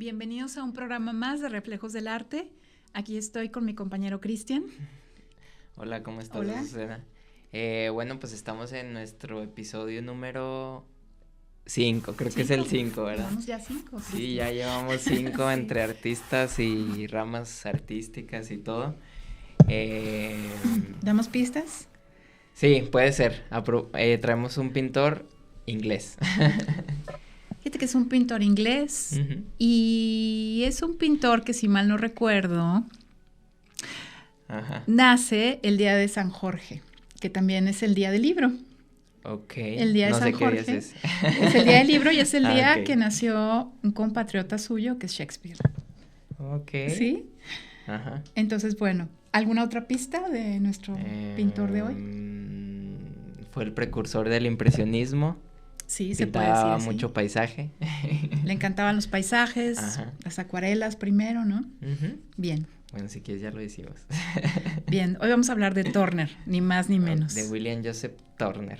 Bienvenidos a un programa más de Reflejos del Arte. Aquí estoy con mi compañero Cristian. Hola, ¿cómo estás, Hola. Susana? Bueno, pues estamos en nuestro episodio número 5, creo que es el 5, ¿verdad? Llevamos ya 5. Sí, ya llevamos 5 Sí. entre artistas y ramas artísticas y todo. ¿Damos pistas? Sí, puede ser. Traemos un pintor inglés. Fíjate que es un pintor inglés Ujú. y es un pintor que, si mal no recuerdo, Ajá, nace el día de San Jorge, que también es el día del libro. ok. El día de No San sé qué día Jorge es. es el día del libro y es el día Ok. que nació un compatriota suyo, que es Shakespeare. Ok. ¿Sí? Ajá. Entonces, bueno, ¿alguna otra pista de nuestro pintor de hoy? Fue el precursor del impresionismo. Sí, se puede decir Pintaba así. mucho paisaje. Le encantaban los paisajes, Ajá. las acuarelas primero, ¿no? Ujú. Bien, Bueno, si quieres ya lo decimos. bien. Hoy vamos a hablar de Turner, ni más ni menos. De William Joseph Turner.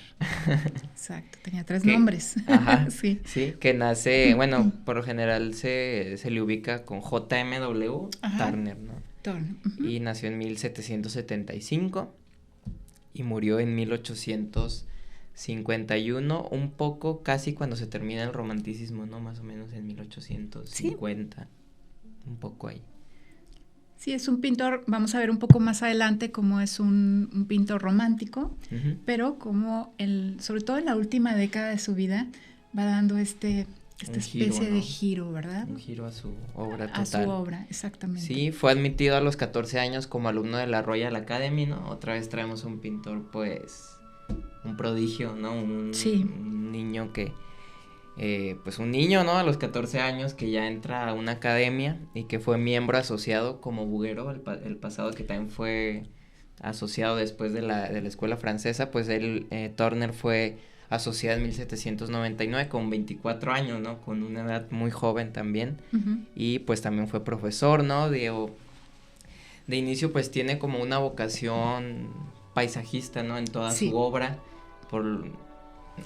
Exacto, tenía 3 Que- nombres. Ajá. Sí. Sí, que nace, bueno, por lo general se le ubica con JMW Ajá. Turner, ¿no? Turner. Ujú. Y nació en 1775 y murió en 1851, un poco casi cuando se termina el romanticismo, ¿no? Más o menos en 1850, un poco ahí. Sí, es un pintor, vamos a ver un poco más adelante cómo es un pintor romántico, Ujú. pero como sobre todo en la última década de su vida va dando esta Un especie giro, ¿no? de giro, ¿verdad? Un giro a su obra A su total. obra, exactamente. Sí, fue admitido a los 14 años como alumno de la Royal Academy, ¿no? Otra vez traemos un pintor, pues, un prodigio, ¿no? Sí. Un niño que, pues un niño, ¿no? A los 14 años que ya entra a una academia y que fue miembro asociado como Bouguereau, el pasado que también fue asociado después de la escuela francesa, pues él, Turner fue asociado en 1799 con 24 años, ¿no? Con una edad muy joven también. Ujú. Y pues también fue profesor, ¿no? De inicio pues tiene como una vocación paisajista, ¿no? En toda Sí. su obra.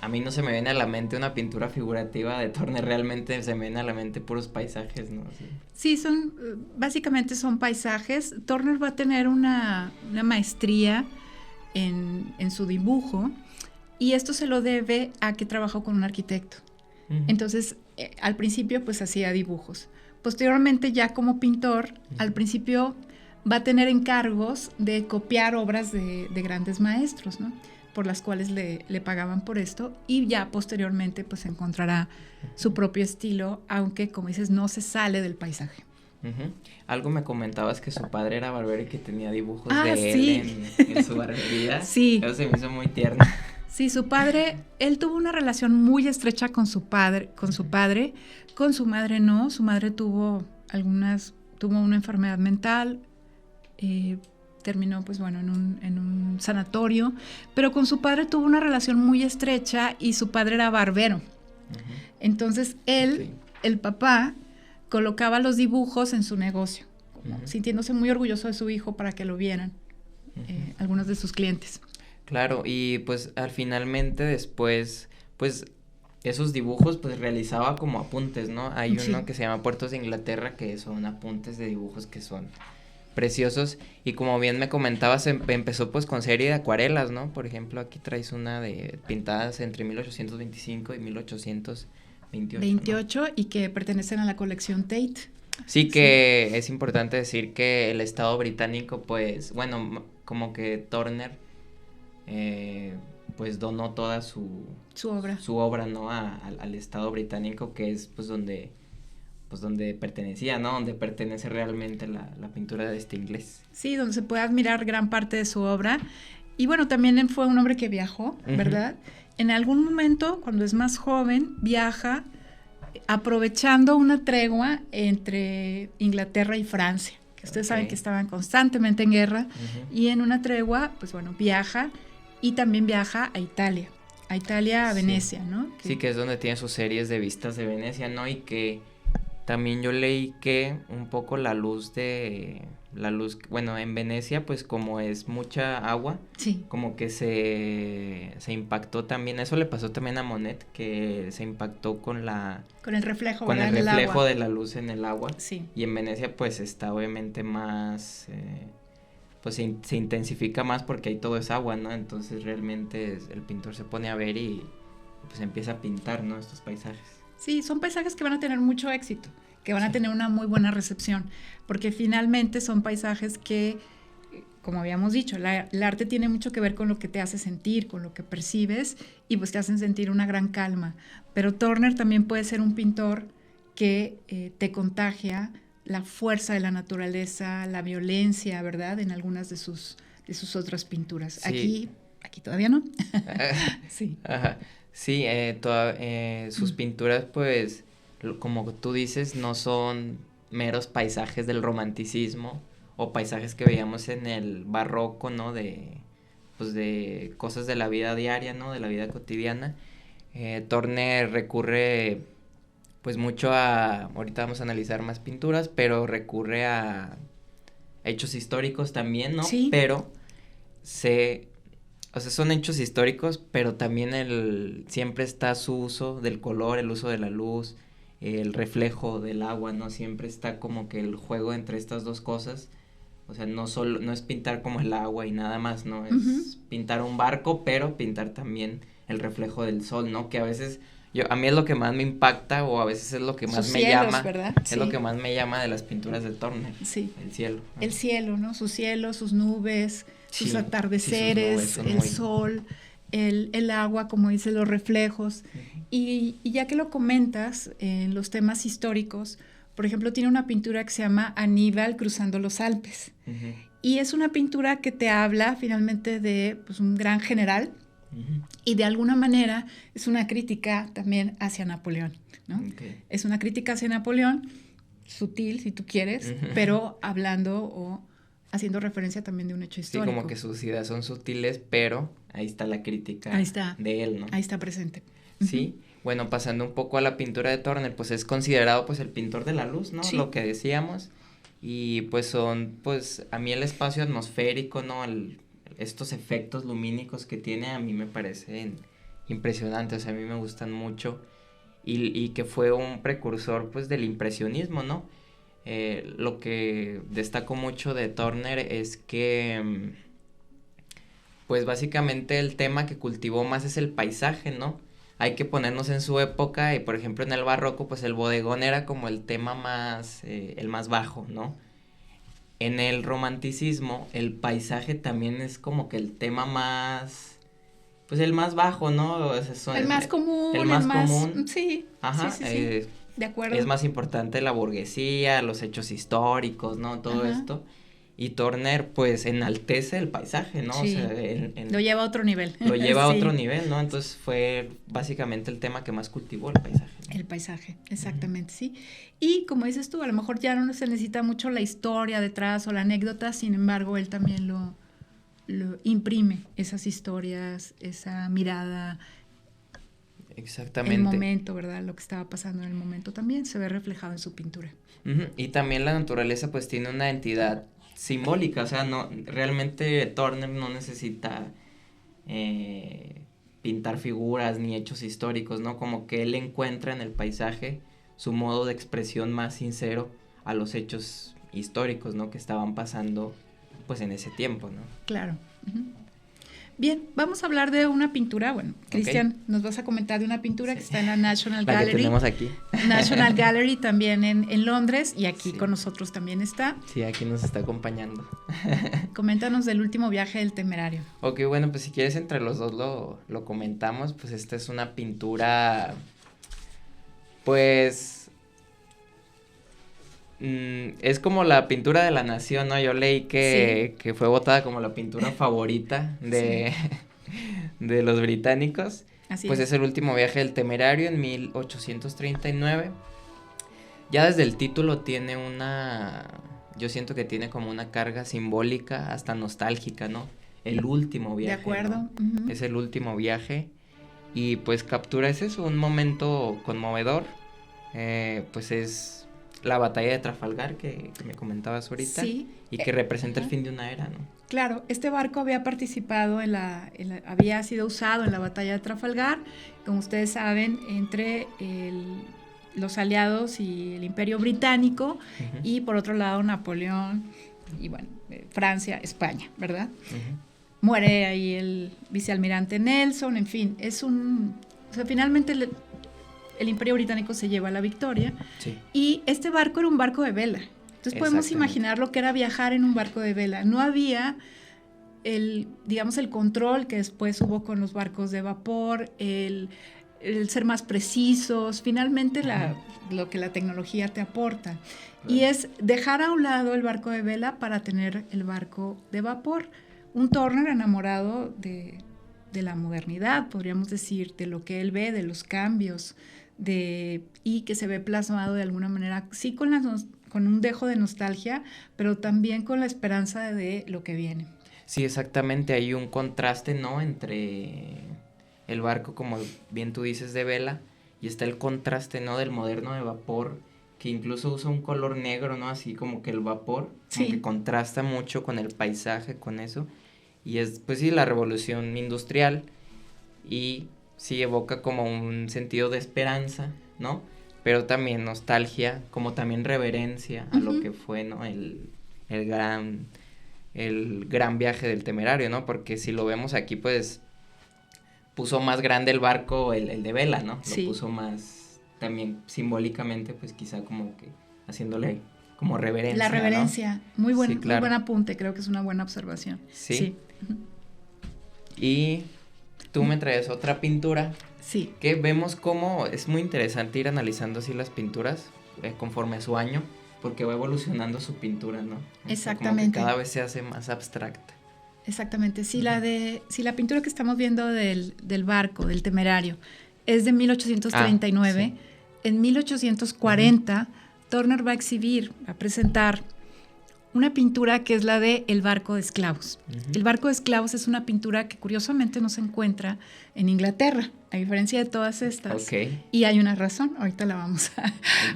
A mí no se me viene a la mente una pintura figurativa de Turner, realmente se me viene a la mente puros paisajes, ¿no? Sí. Sí, básicamente son paisajes. Turner va a tener una maestría en su dibujo y esto se lo debe a que trabajó con un arquitecto. Ujú. Entonces, al principio pues hacía dibujos. Posteriormente ya como pintor, al principio va a tener encargos de copiar obras de grandes maestros, ¿no? Por las cuales le pagaban por esto, y ya posteriormente pues encontrará su propio estilo, aunque como dices no se sale del paisaje. Ujú. Algo me comentabas que su padre era barbero y que tenía dibujos Ah, de sí. él en su barbería. Sí. Eso se me hizo muy tierno. Sí, su padre, él tuvo una relación muy estrecha con su padre, con su madre no. Su madre tuvo una enfermedad mental, terminó pues bueno en un sanatorio, pero con su padre tuvo una relación muy estrecha y su padre era barbero. Ujú. Entonces él, Ok. el papá, colocaba los dibujos en su negocio, como Ujú. sintiéndose muy orgulloso de su hijo para que lo vieran algunos de sus clientes. Claro, y pues al finalmente después, pues esos dibujos pues realizaba como apuntes, ¿no? Hay Sí. uno que se llama Puertos de Inglaterra que son apuntes de dibujos que son preciosos y como bien me comentabas empezó pues con serie de acuarelas, ¿no? Por ejemplo, aquí traes una de pintadas entre 1825 y 1828, 28 ¿no? y que pertenecen a la colección Tate. Sí que es importante decir que el Estado británico pues, bueno, como que Turner pues donó toda su obra, ¿no? Al Estado británico, que es pues donde pertenecía, ¿no? Donde pertenece realmente la pintura de este inglés. Sí, donde se puede admirar gran parte de su obra. Y bueno, también él fue un hombre que viajó, ¿verdad? En algún momento, cuando es más joven, viaja aprovechando una tregua entre Inglaterra y Francia, que ustedes saben que estaban constantemente en guerra, y en una tregua, pues bueno, viaja y también viaja a Italia, a Sí. Venecia, ¿no? Sí, que es donde tiene sus series de vistas de Venecia, ¿no? Y que también yo leí que un poco bueno, en Venecia, pues como es mucha agua, Sí. como que se impactó también, eso le pasó también a Monet, que se impactó con el reflejo, con ¿verdad? el En reflejo agua. de la luz en el agua. Sí. Y en Venecia pues está obviamente más, pues se intensifica más porque ahí todo es agua, ¿no? Entonces realmente el pintor se pone a ver y pues empieza a pintar, ¿no? Estos paisajes. Sí, son paisajes que van a tener mucho éxito, que van a Sí. tener una muy buena recepción, porque finalmente son paisajes que, como habíamos dicho, el arte tiene mucho que ver con lo que te hace sentir, con lo que percibes, y pues te hacen sentir una gran calma. Pero Turner también puede ser un pintor que te contagia la fuerza de la naturaleza, la violencia, ¿verdad? En algunas de sus otras pinturas. Sí. Aquí todavía no. Sí. Ajá. Sí, sus pinturas, pues, como tú dices, no son meros paisajes del romanticismo o paisajes que veíamos en el barroco, ¿no? Pues, de cosas de la vida diaria, ¿no? De la vida cotidiana. Turner recurre, pues, mucho ahorita vamos a analizar más pinturas, pero recurre a hechos históricos también, ¿no? Sí. Pero o sea, son hechos históricos, pero también siempre está su uso del color, el uso de la luz, el reflejo del agua, ¿no? Siempre está como que el juego entre estas dos cosas. O sea, no es pintar como el agua y nada más, ¿no? Es pintar un barco, pero pintar también el reflejo del sol, ¿no? Que a veces a mí es lo que más me impacta o a veces es lo que más Sus me cielos, llama, ¿verdad? es Sí. lo que más me llama de las pinturas de Turner. Sí. El cielo. El cielo, ¿no? Sus cielos, sus nubes, sus Sí, atardeceres, sí, sus nubes son el muy... sol, el agua, como dice, los reflejos. Y ya que lo comentas, en los temas históricos, por ejemplo, tiene una pintura que se llama Aníbal cruzando los Alpes. Y es una pintura que te habla finalmente de, pues, un gran general, y de alguna manera es una crítica también hacia Napoleón, ¿no? Okay. Es una crítica hacia Napoleón, sutil si tú quieres, pero hablando o haciendo referencia también de un hecho histórico. Sí, como que sus ideas son sutiles, pero ahí está la crítica de él, ¿no? Ahí está presente. Sí, bueno, pasando un poco a la pintura de Turner, pues es considerado pues el pintor de la luz, ¿no? Sí. Lo que decíamos, y pues pues a mí el espacio atmosférico, ¿no? Estos efectos lumínicos que tiene a mí me parecen impresionantes, o sea, a mí me gustan mucho, y que fue un precursor pues del impresionismo, ¿no? Lo que destaco mucho de Turner es que pues básicamente el tema que cultivó más es el paisaje, ¿no? Hay que ponernos en su época y por ejemplo en el barroco pues el bodegón era como el tema más, el más bajo, ¿no? En el romanticismo el paisaje también es como que el tema más, pues el más bajo, ¿no? O sea, el más común. El más común. Sí. Ajá. Sí. De acuerdo. Es más importante la burguesía, los hechos históricos, ¿no? Todo esto. Y Turner, pues, enaltece el paisaje, ¿no? Sí. O sea, lo lleva a otro nivel. Lo lleva a otro nivel, ¿no? Entonces fue básicamente el tema que más cultivó el paisaje, ¿no? El paisaje, exactamente, sí. Y como dices tú, a lo mejor ya no se necesita mucho la historia detrás o la anécdota, sin embargo, él también lo imprime, esas historias, esa mirada. Exactamente. El momento, ¿verdad? Lo que estaba pasando en el momento también se ve reflejado en su pintura. Y también la naturaleza pues tiene una entidad simbólica, o sea, no, realmente Turner no necesita pintar figuras ni hechos históricos, ¿no? Como que él encuentra en el paisaje su modo de expresión más sincero a los hechos históricos, ¿no? Que estaban pasando pues en ese tiempo, ¿no? Claro. Bien, vamos a hablar de una pintura. Bueno, Cristian, nos vas a comentar de una pintura que está en la National Gallery. La que tenemos aquí. National Gallery también en Londres, y aquí con nosotros también está. Sí, aquí nos está acompañando. Coméntanos del último viaje del Temerario. Ok, bueno, pues si quieres entre los dos lo comentamos. Pues esta es una pintura, pues... es como la pintura de la nación, ¿no? Yo leí que fue votada como la pintura favorita de los británicos. Así pues es el último viaje del Temerario en 1839. Ya desde el título tiene yo siento que tiene como una carga simbólica, hasta nostálgica, ¿no? El último viaje. De acuerdo. ¿No? Es el último viaje y pues captura un momento conmovedor. Pues es la batalla de Trafalgar que me comentabas ahorita. Sí. Y que representa el fin de una era, ¿no? Claro, este barco había participado había sido usado en la batalla de Trafalgar, como ustedes saben, entre los aliados y el Imperio Británico, y por otro lado Napoleón y bueno, Francia, España, ¿verdad? Muere ahí el vicealmirante Nelson, en fin, o sea, finalmente el Imperio Británico se lleva la victoria, sí. Y este barco era un barco de vela. Entonces podemos imaginar lo que era viajar en un barco de vela. No había digamos, el control que después hubo con los barcos de vapor, el ser más precisos, finalmente lo que la tecnología te aporta. Claro. Y es dejar a un lado el barco de vela para tener el barco de vapor. Un Turner enamorado de la modernidad, podríamos decir, de lo que él ve, de los cambios, y que se ve plasmado de alguna manera, sí con un dejo de nostalgia, pero también con la esperanza de lo que viene. Sí, exactamente, hay un contraste, ¿no?, entre el barco, como bien tú dices, de vela, y está el contraste, ¿no?, del moderno de vapor, que incluso usa un color negro, ¿no?, así como que el vapor, sí, como que contrasta mucho con el paisaje, con eso, y es, pues sí, la revolución industrial, y sí evoca como un sentido de esperanza, ¿no?, pero también nostalgia, como también reverencia a lo que fue, ¿no?, el gran viaje del Temerario, ¿no? Porque si lo vemos aquí, pues, puso más grande el barco, el de vela, ¿no? Sí. Lo puso más, también simbólicamente, pues, quizá como que haciéndole como reverencia, la reverencia, ¿no? Muy buen, sí, claro. Muy buen apunte, creo que es una buena observación. Sí. Y tú me traes otra pintura. Sí. Que vemos cómo es muy interesante ir analizando así las pinturas conforme a su año, porque va evolucionando su pintura, ¿no? Exactamente. Como que cada vez se hace más abstracta. Exactamente. Si la pintura que estamos viendo del barco, del Temerario, es de 1839, sí. En 1840 Turner va a presentar una pintura que es la de El barco de esclavos. El barco de esclavos es una pintura que curiosamente no se encuentra en Inglaterra, a diferencia de todas estas. Okay. Y hay una razón, ahorita la vamos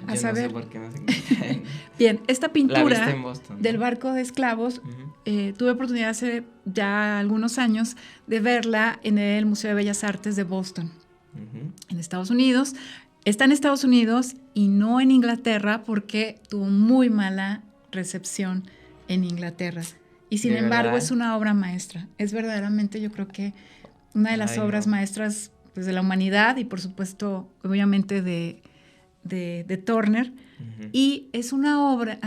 a saber. No sé por qué no se encuentra. Bien, esta pintura en Boston, ¿no? Del barco de esclavos, tuve oportunidad hace ya algunos años de verla en el Museo de Bellas Artes de Boston, en Estados Unidos. Está en Estados Unidos y no en Inglaterra porque tuvo muy mala recepción en Inglaterra. Y sin embargo es una obra maestra. Es verdaderamente, yo creo que una de las obras maestras, pues, de la humanidad y por supuesto, obviamente de Turner. Y es una obra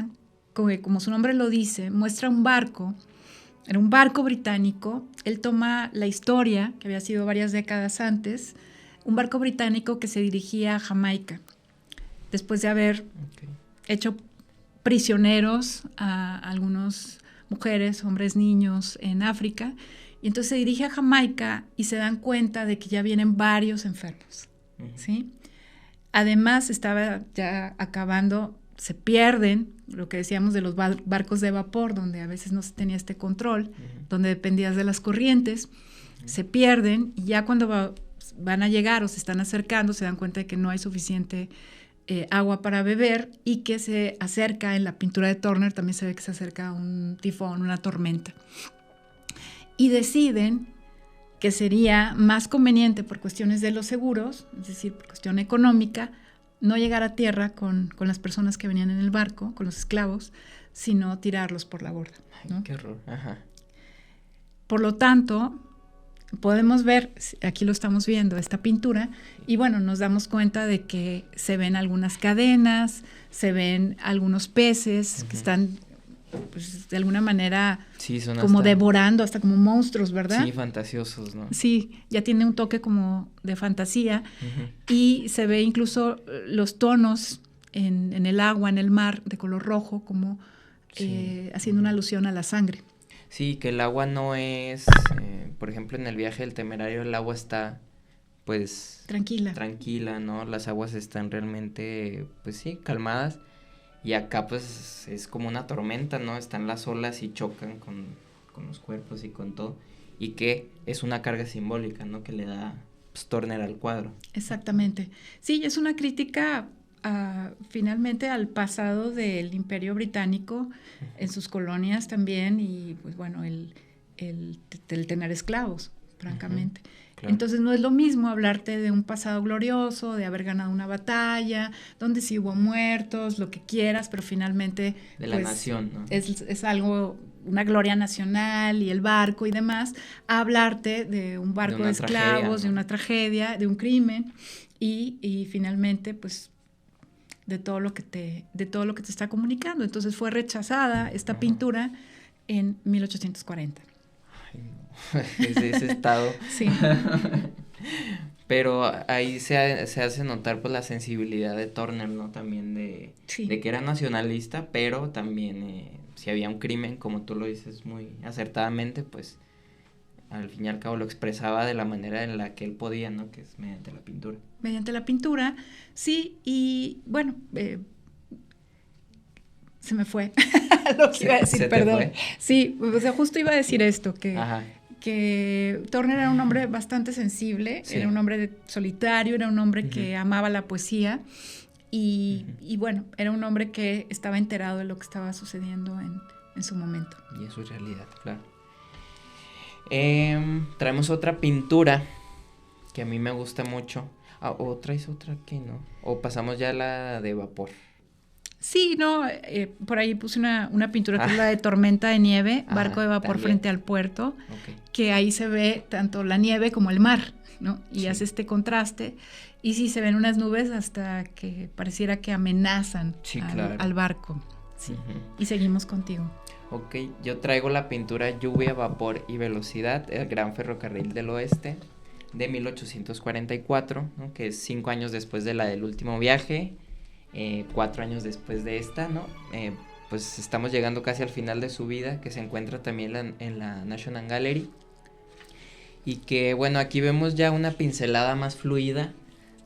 que, como su nombre lo dice, muestra un barco. Era un barco británico. Él toma la historia, que había sido varias décadas antes, un barco británico que se dirigía a Jamaica, después de haber hecho prisioneros a algunas mujeres, hombres, niños en África, y entonces se dirige a Jamaica y se dan cuenta de que ya vienen varios enfermos, ¿sí? Además estaba ya acabando, se pierden, lo que decíamos de los barcos de vapor, donde a veces no se tenía este control, donde dependías de las corrientes, se pierden, y ya cuando van a llegar o se están acercando, se dan cuenta de que no hay suficiente agua para beber, y que se acerca, en la pintura de Turner también se ve que se acerca un tifón, una tormenta. Y deciden que sería más conveniente, por cuestiones de los seguros, es decir, por cuestión económica, no llegar a tierra con las personas que venían en el barco, con los esclavos, sino tirarlos por la borda, ¿no? Ay, qué horror. Ajá. Por lo tanto, podemos ver, aquí lo estamos viendo, esta pintura, y bueno, nos damos cuenta de que se ven algunas cadenas, se ven algunos peces que están, pues, de alguna manera, sí, son como devorando, hasta como monstruos, ¿verdad? Sí, fantasiosos, ¿no? Sí, ya tiene un toque como de fantasía, y se ve incluso los tonos en el agua, en el mar, de color rojo, como haciendo una alusión a la sangre. Sí, que el agua no es, por ejemplo, en el viaje del Temerario el agua está, pues... Tranquila, ¿no? Las aguas están realmente, pues sí, calmadas. Y acá, pues, es como una tormenta, ¿no? Están las olas y chocan con los cuerpos y con todo. Y que es una carga simbólica, ¿no? Que le da, pues, Turner al cuadro. Exactamente. Sí, es una crítica finalmente al pasado del Imperio Británico en sus colonias también y pues bueno, el tener esclavos, francamente. Claro. Entonces no es lo mismo hablarte de un pasado glorioso, de haber ganado una batalla, donde sí hubo muertos, lo que quieras, pero finalmente de la nación, ¿no? Es algo, una gloria nacional y el barco y demás, a hablarte de un barco de esclavos, tragedia, ¿no? De una tragedia, de un crimen y finalmente pues de todo lo que te está comunicando. Entonces fue rechazada esta pintura en 1840. Ese estado. Sí. Pero ahí se hace notar pues la sensibilidad de Turner, ¿no? También de que era nacionalista, pero también si había un crimen, como tú lo dices muy acertadamente, pues al fin y al cabo lo expresaba de la manera en la que él podía, ¿no? Que es mediante la pintura. Mediante la pintura, sí, y bueno, se me fue lo que iba a decir, perdón. Sí, o sea, justo iba a decir esto, que Turner era un hombre bastante sensible, era un hombre solitario, era un hombre que amaba la poesía y bueno, era un hombre que estaba enterado de lo que estaba sucediendo en su momento. Y en su realidad, claro. Traemos otra pintura que a mí me gusta mucho. ¿O traes otra que no? ¿O pasamos ya a la de vapor? Sí, no, por ahí puse una pintura que es la de Tormenta de Nieve, barco de vapor también frente al puerto, que ahí se ve tanto la nieve como el mar, ¿no? Y hace este contraste, y sí se ven unas nubes hasta que pareciera que amenazan al barco. Sí. Y seguimos contigo. Ok, yo traigo la pintura Lluvia, Vapor y Velocidad, el Gran Ferrocarril del Oeste, de 1844, ¿no? Que es 5 años después de la del último viaje, 4 años después de esta, ¿no? Pues estamos llegando casi al final de su vida, que se encuentra también en la National Gallery, y que bueno, aquí vemos ya una pincelada más fluida,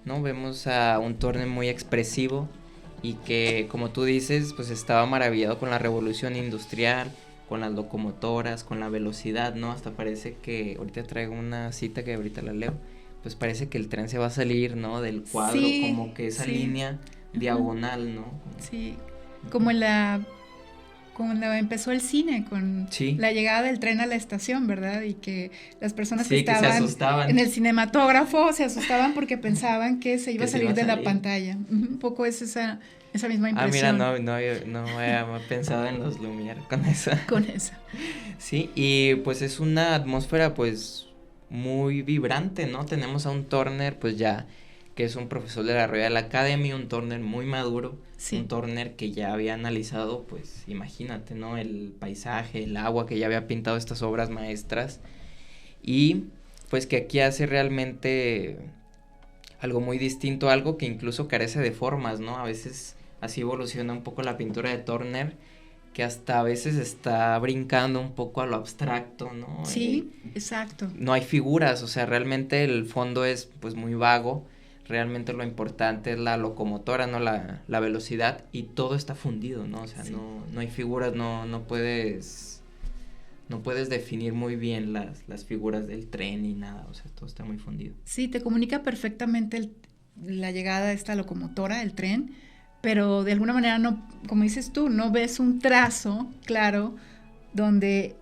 ¿no? Vemos a un Turner muy expresivo y que, como tú dices, pues estaba maravillado con la revolución industrial, con las locomotoras, con la velocidad, ¿no? Hasta parece que, ahorita traigo una cita que ahorita la leo, pues parece que el tren se va a salir, ¿no? Del cuadro, como que esa línea diagonal, ¿no? Sí, como cuando empezó el cine, con la llegada del tren a la estación, ¿verdad? Y que las personas que estaban en el cinematógrafo se asustaban porque pensaban que se iba a salir de la pantalla. Un poco es esa misma impresión. Mira, no había pensado en los Lumière con esa. Con esa. Sí, y pues es una atmósfera pues muy vibrante, ¿no? Tenemos a un Turner pues ya que es un profesor de la Royal Academy, un Turner muy maduro, un Turner que ya había analizado, pues imagínate, ¿no? El paisaje, el agua, que ya había pintado estas obras maestras, y pues que aquí hace realmente algo muy distinto, algo que incluso carece de formas, ¿no? A veces así evoluciona un poco la pintura de Turner, que hasta a veces está brincando un poco a lo abstracto, ¿no? Sí, exacto. No hay figuras, o sea, realmente el fondo es pues muy vago. Realmente lo importante es la locomotora, ¿no? La velocidad, y todo está fundido, ¿no? O sea, no hay figuras, no puedes definir muy bien las figuras del tren ni nada, o sea, todo está muy fundido. Sí, te comunica perfectamente la llegada de esta locomotora, el tren, pero de alguna manera no, como dices tú, no ves un trazo claro donde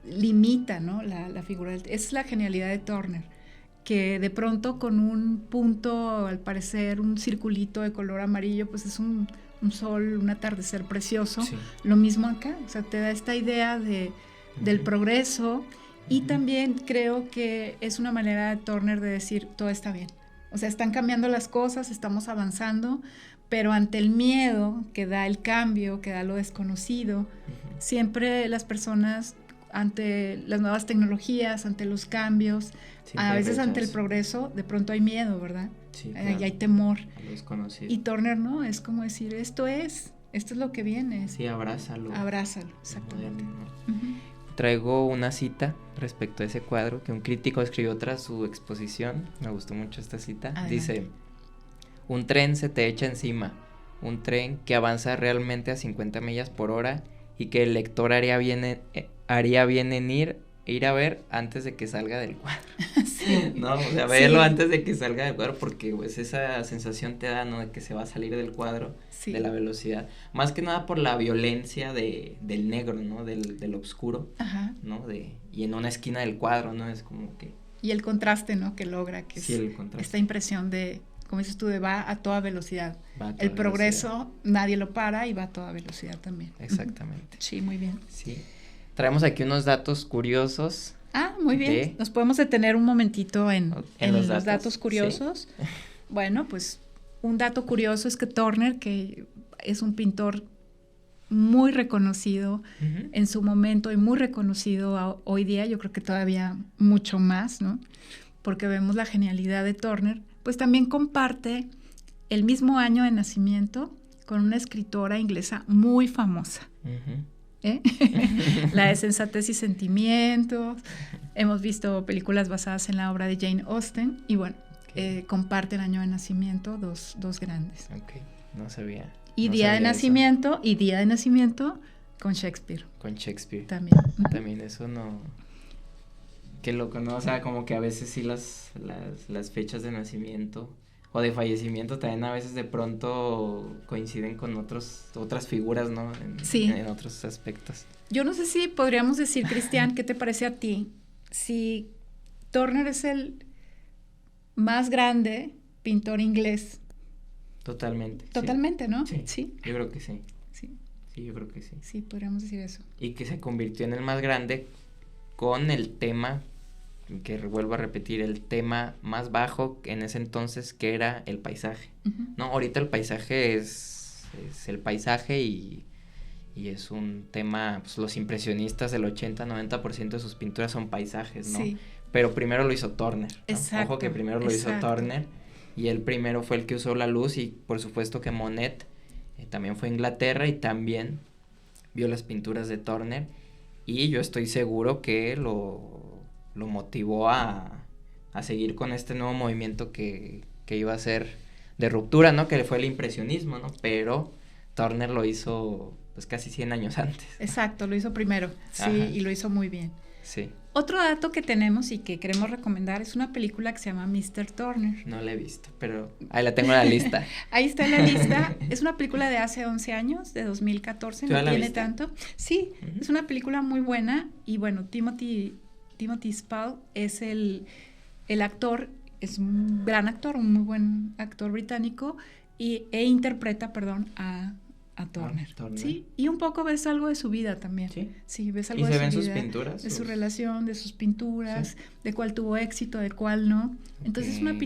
limita, ¿no? La figura es la genialidad de Turner, que de pronto con un punto, al parecer un circulito de color amarillo, pues es un sol, un atardecer precioso. Lo mismo acá, o sea, te da esta idea del progreso, y también creo que es una manera de Turner de decir todo está bien. O sea, están cambiando las cosas, estamos avanzando, pero ante el miedo que da el cambio, que da lo desconocido, siempre las personas, ante las nuevas tecnologías, ante los cambios, a veces ante el progreso, de pronto hay miedo, ¿verdad? Sí, claro. Y hay temor. Lo desconocido. Y Turner no, es como decir, esto es lo que viene. Sí, abrázalo. Abrázalo, exactamente. Traigo una cita respecto a ese cuadro que un crítico escribió tras su exposición. Me gustó mucho esta cita. Adelante. Dice: un tren se te echa encima, un tren que avanza realmente a 50 millas por hora y que el lector haría bien en ir a ver antes de que salga del cuadro. Sí. No, o sea, verlo antes de que salga del cuadro, porque pues esa sensación te da, ¿no? De que se va a salir del cuadro, de la velocidad, más que nada por la violencia del negro, ¿no? Del oscuro, ¿no? Y en una esquina del cuadro, ¿no? Es como que... Y el contraste, ¿no? Que logra, que sí, el contraste. Esta impresión de, como dices tú, de va a toda velocidad. El progreso, nadie lo para y va a toda velocidad también. Exactamente. Sí, muy bien. Sí. Traemos aquí unos datos curiosos. Muy bien. Nos podemos detener un momentito en los datos curiosos. Sí. Bueno, pues un dato curioso es que Turner, que es un pintor muy reconocido en su momento y muy reconocido hoy día, yo creo que todavía mucho más, ¿no? Porque vemos la genialidad de Turner, pues también comparte el mismo año de nacimiento con una escritora inglesa muy famosa. La de Sensatez y Sentimientos. Hemos visto películas basadas en la obra de Jane Austen y bueno, comparten año de nacimiento dos grandes. Ok, no sabía. Y día de nacimiento con Shakespeare. Con Shakespeare. También eso no... Qué loco, ¿no? O sea, como que a veces sí las fechas de nacimiento o de fallecimiento también a veces de pronto coinciden con otras figuras, ¿no? En otros aspectos. Yo no sé si podríamos decir, Cristian, ¿qué te parece a ti? Si Turner es el más grande pintor inglés. Totalmente, sí. ¿No? Sí. Yo creo que sí. Sí, yo creo que sí. Sí, podríamos decir eso. Y que se convirtió en el más grande con el tema, que vuelvo a repetir, el tema más bajo en ese entonces, que era el paisaje. No, ahorita el paisaje es el paisaje y es un tema, pues los impresionistas, el 80-90% de sus pinturas son paisajes, ¿no? Sí. Pero primero lo hizo Turner, ¿no? Exacto. Ojo que primero lo hizo Turner, y él primero fue el que usó la luz, y por supuesto que Monet también fue a Inglaterra y también vio las pinturas de Turner, y yo estoy seguro que lo motivó a seguir con este nuevo movimiento que iba a ser de ruptura, ¿no? Que fue el impresionismo, ¿no? Pero Turner lo hizo pues casi 100 años antes. Exacto, lo hizo primero, sí, y lo hizo muy bien. Sí. Otro dato que tenemos y que queremos recomendar es una película que se llama Mr. Turner. No la he visto, pero ahí la tengo en la lista. Ahí está en la lista. Es una película de hace 11 años, de 2014, no tiene tanto. Sí, es una película muy buena y bueno, Timothy Spall es el actor, es un gran actor, un muy buen actor británico e interpreta, a Turner. Sí, y un poco ves algo de su vida también. Sí, ves algo de su vida. ¿Y se ven sus pinturas? De su relación, de sus pinturas, de cuál tuvo éxito, de cuál no. Entonces es una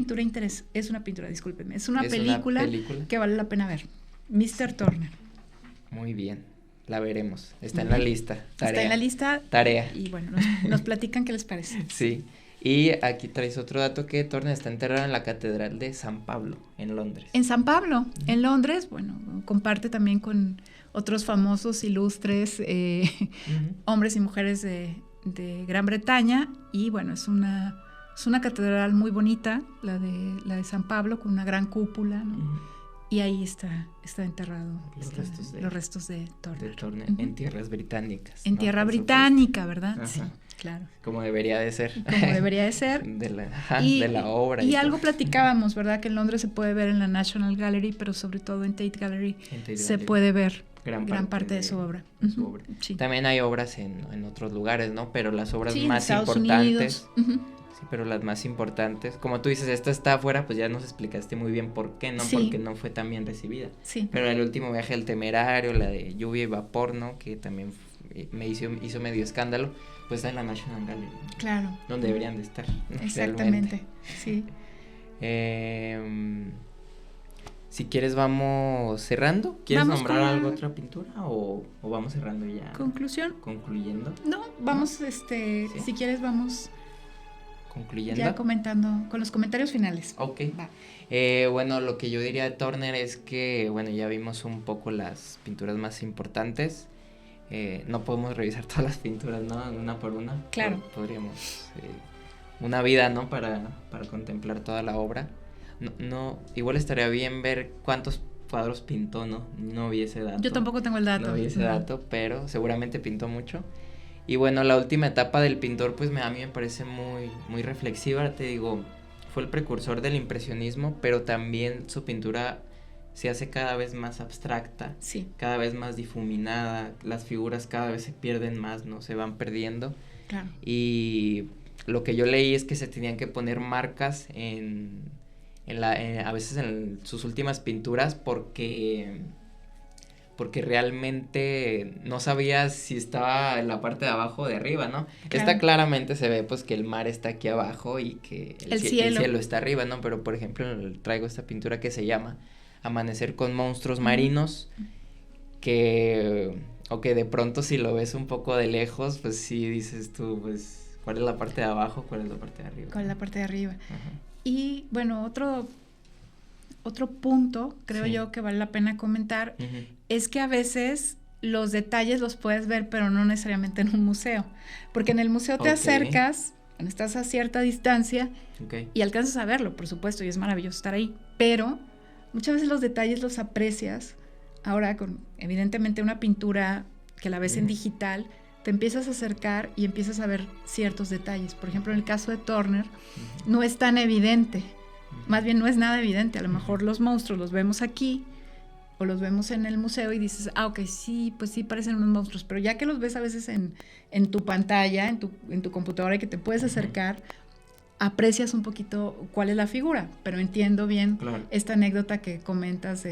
película que vale la pena ver. Mr. Turner. Muy bien, la veremos. Está en la lista. Tarea. Está en la lista. Tarea. Y bueno, nos platican qué les parece. Sí. Y aquí traes otro dato, que Turner está enterrado en la Catedral de San Pablo, en Londres. En San Pablo, en Londres, bueno, comparte también con otros famosos, ilustres hombres y mujeres de Gran Bretaña, y bueno, es una catedral muy bonita, la de San Pablo, con una gran cúpula, ¿no? Y ahí está enterrado los restos de Turner. De Turner, en tierras británicas. En tierra británica, ¿verdad? Sí, claro. Como debería de ser. De la obra. Y algo platicábamos, ¿verdad? Que en Londres se puede ver en la National Gallery, pero sobre todo en Tate Gallery se puede ver gran parte de su obra. Sí. También hay obras en otros lugares, ¿no? Pero las obras más importantes... Sí, pero las más importantes, como tú dices, esta está afuera, pues ya nos explicaste muy bien por qué, ¿no? Sí. Porque no fue tan bien recibida. Sí. Pero el último viaje del Temerario, la de Lluvia y Vapor, ¿no? Que también me hizo medio escándalo, pues está en la National Gallery, ¿no? Claro. Donde deberían de estar, ¿no? Exactamente, sí. Si quieres vamos cerrando. ¿Quieres nombrar algo, otra pintura o vamos cerrando ya? ¿Concluyendo? No, vamos, ¿sí? Si quieres vamos... Concluyendo. Ya comentando, con los comentarios finales. Ok. Bueno, lo que yo diría de Turner es que, bueno, ya vimos un poco las pinturas más importantes. No podemos revisar todas las pinturas, ¿no? Una por una. Claro. Podríamos, una vida, ¿no? Para contemplar toda la obra. No, igual estaría bien ver cuántos cuadros pintó, ¿no? No vi ese dato. Yo tampoco tengo el dato. No vi ese dato, pero seguramente pintó mucho. Y bueno, la última etapa del pintor, pues a mí me parece muy, muy reflexiva, te digo, fue el precursor del impresionismo, pero también su pintura se hace cada vez más abstracta, sí, cada vez más difuminada, las figuras cada vez se pierden más, ¿no? Se van perdiendo. claro. Y lo que yo leí es que se tenían que poner marcas a veces en sus últimas pinturas porque realmente no sabías si estaba en la parte de abajo o de arriba, ¿no? Claro. Esta claramente se ve pues que el mar está aquí abajo y que el cielo está arriba, ¿no? Pero por ejemplo traigo esta pintura que se llama Amanecer con monstruos marinos, que de pronto si lo ves un poco de lejos, pues sí dices tú, pues, ¿cuál es la parte de abajo? ¿Cuál es la parte de arriba? ¿Cuál es la parte de arriba? Ajá. Y bueno, otro punto, creo Sí. yo, que vale la pena comentar, Uh-huh. es que a veces los detalles los puedes ver, pero no necesariamente en un museo. Porque en el museo te acercas, estás a cierta distancia y alcanzas a verlo, por supuesto, y es maravilloso estar ahí. Pero muchas veces los detalles los aprecias. Ahora, con evidentemente una pintura que la ves en digital, te empiezas a acercar y empiezas a ver ciertos detalles. Por ejemplo, en el caso de Turner, no es tan evidente. Más bien no es nada evidente. A lo mejor los monstruos los vemos aquí o los vemos en el museo y dices, ok, sí, pues sí parecen unos monstruos, pero ya que los ves a veces en tu pantalla, en tu computadora y que te puedes acercar, aprecias un poquito cuál es la figura, pero entiendo bien esta anécdota que comentas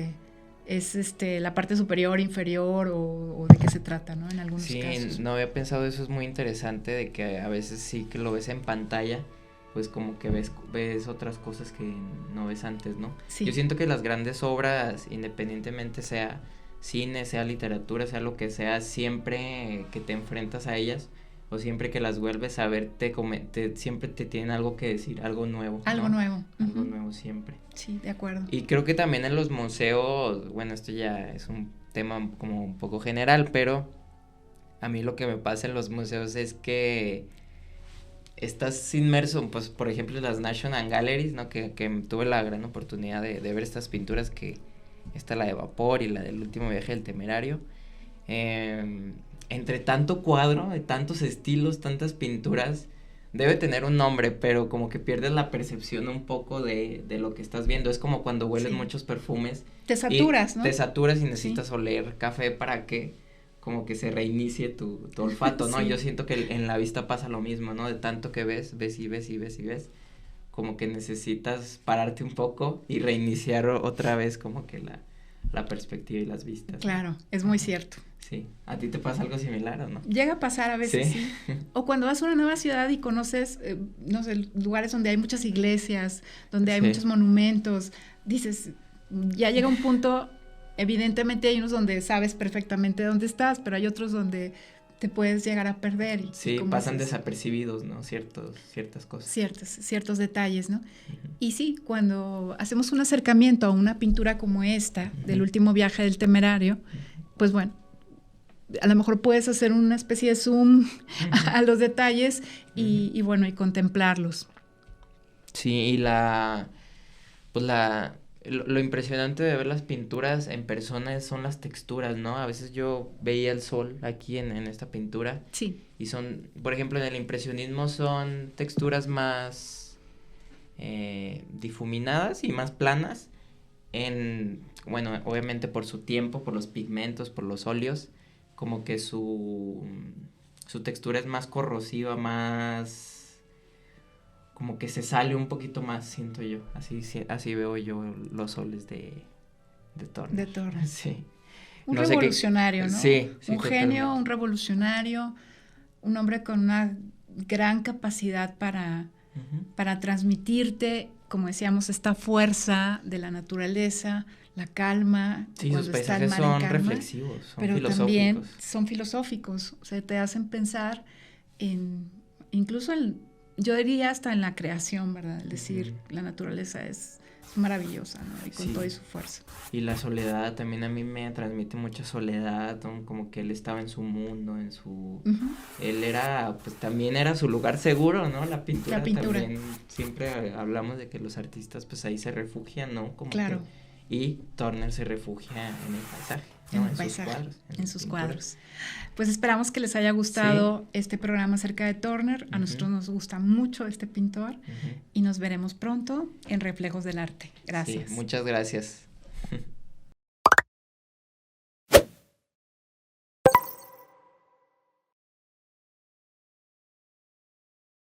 es la parte superior, inferior o de qué se trata, ¿no? En algunos casos. Sí, no había pensado eso, es muy interesante de que a veces sí que lo ves en pantalla, pues como que ves otras cosas que no ves antes, ¿no? Sí. Yo siento que las grandes obras, independientemente sea cine, sea literatura, sea lo que sea, siempre que te enfrentas a ellas o siempre que las vuelves a ver, siempre te tienen algo que decir, algo nuevo, ¿no? Algo nuevo. Algo nuevo siempre. Sí, de acuerdo. Y creo que también en los museos, bueno, esto ya es un tema como un poco general, pero a mí lo que me pasa en los museos es que estás inmerso, pues, por ejemplo, en las National Galleries, ¿no? Que tuve la gran oportunidad de ver estas pinturas que está la de Vapor y la del último viaje del Temerario. Entre tanto cuadro, de tantos estilos, tantas pinturas, debe tener un nombre, pero como que pierdes la percepción un poco de lo que estás viendo. Es como cuando hueles muchos perfumes. Te saturas, ¿no? Te saturas y necesitas oler café para que como que se reinicie tu olfato, ¿no? Sí. Yo siento que en la vista pasa lo mismo, ¿no? De tanto que ves y ves y ves y ves, como que necesitas pararte un poco y reiniciar otra vez como que la perspectiva y las vistas. Claro, ¿no? Es muy cierto. Sí. ¿A ti te pasa algo similar o no? Llega a pasar a veces, sí. O cuando vas a una nueva ciudad y conoces, no sé, lugares donde hay muchas iglesias, donde hay muchos monumentos, dices, ya llega un punto, evidentemente hay unos donde sabes perfectamente dónde estás, pero hay otros donde te puedes llegar a perder. Sí, pasan desapercibidos, ¿no? Ciertas cosas. Ciertos detalles, ¿no? Y sí, cuando hacemos un acercamiento a una pintura como esta, del último viaje del Temerario, pues bueno, a lo mejor puedes hacer una especie de zoom a los detalles y bueno, y contemplarlos. Sí, y lo impresionante de ver las pinturas en persona son las texturas, ¿no? A veces yo veía el sol aquí en esta pintura. Sí. Y son, por ejemplo, en el impresionismo son texturas más difuminadas y más planas. Bueno, obviamente por su tiempo, por los pigmentos, por los óleos, como que su textura es más corrosiva, más como que se sale un poquito más, siento yo. Así veo yo los soles de Turner. De Turner. Sí. Un revolucionario, ¿no? Sí, un genio, un revolucionario, un hombre con una gran capacidad para transmitirte, como decíamos, esta fuerza de la naturaleza, la calma. Sí, sus paisajes son reflexivos, son pero filosóficos. También son filosóficos, o sea, te hacen pensar incluso yo diría hasta en la creación, ¿verdad? Es decir, la naturaleza es maravillosa, ¿no? Y con toda su fuerza. Y la soledad también a mí me transmite mucha soledad, ¿no? Como que él estaba en su mundo, él era, pues también era su lugar seguro, ¿no? La pintura. También siempre hablamos de que los artistas pues ahí se refugian, ¿no? Como claro. Y Turner se refugia en el paisaje. No, el paisaje, en sus pinturas. cuadros. Pues esperamos que les haya gustado este programa acerca de Turner. A nosotros nos gusta mucho este pintor y nos veremos pronto en Reflejos del Arte. Gracias. Sí, muchas gracias.